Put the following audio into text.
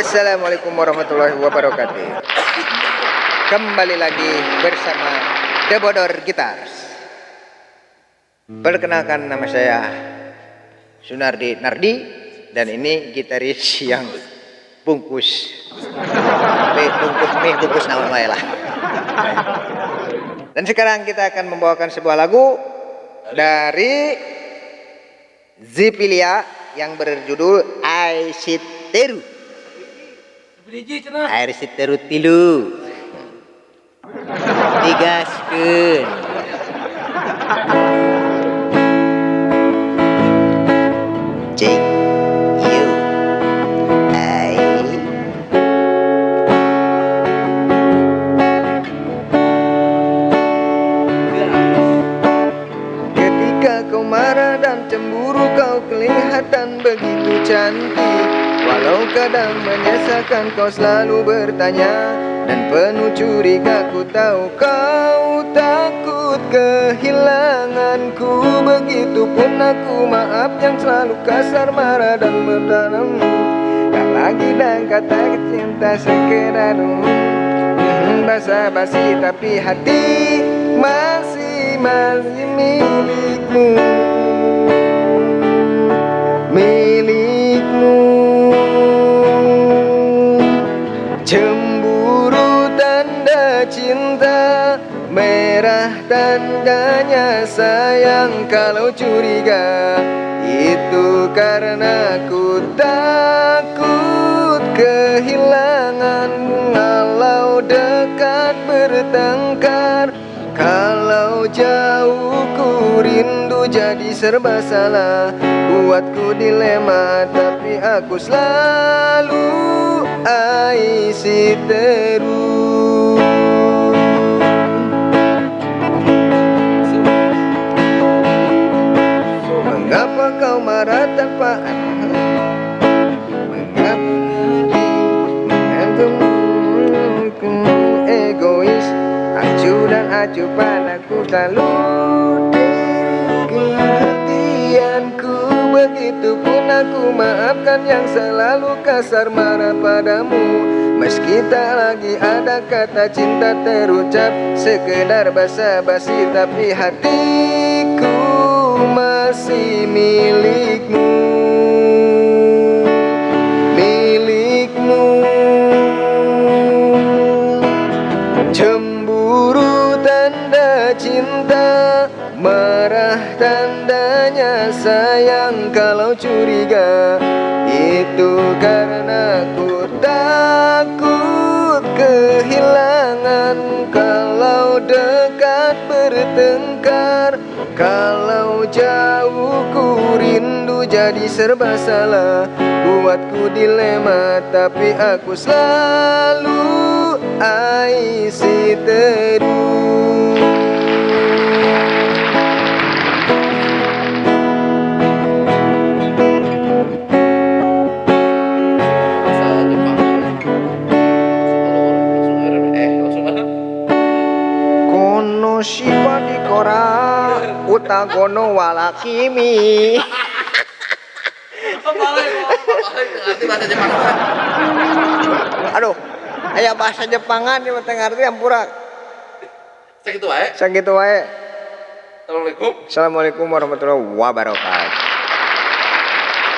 Assalamualaikum warahmatullahi wabarakatuh. Kembali lagi bersama The Bodor Guitars. Perkenalkan, nama saya Sunardi Nardi, dan ini gitaris yang bungkus naon wae lah. Dan sekarang kita akan membawakan sebuah lagu dari Zipilia yang berjudul Aisiteru. Aisiteru tilu. Digaskeun. Cing you ai. Ketika kau marah dan cemburu, kau kelihatan begitu cantik. Walau kadang menyesalkan, kau selalu bertanya dan penuh curiga. Ku tahu kau takut kehilanganku. Begitupun aku, maaf yang selalu kasar, marah dan mendalam. Tak lagi dan kata cinta sekedar basa-basi, tapi hati masih milikmu. Cemburu tanda cinta, merah tandanya sayang. Kalau curiga itu karena ku takut kehilanganmu. Kalau dekat bertengkar, kalau jauh ku rindu, jadi serba salah. Buatku dilema, tapi aku selalu Aisiteru. Mengapa kau marah tanpa egois, acuh dan acuh padaku, selalu perhatianku. Begitupun aku, maafkan yang selalu kasar, marah padamu. Meski tak lagi ada kata cinta terucap, sekedar basa-basi, tapi hatiku masih milikmu. Cemburu tanda cinta, marah tandanya sayang. Kalau curiga itu karena ku takut kehilangan. Kalau dekat bertengkar, kalau jauh ku rindu, jadi serba salah. Buatku dilema, tapi aku selalu Aisiteru. Kono shiba dikora utagono walakimi. Aduh, aya bahasa Jepangan di teu ngarti ampura. Sakitu wae. Sakitu wae. Assalamualaikum. Assalamualaikum warahmatullahi wabarakatuh.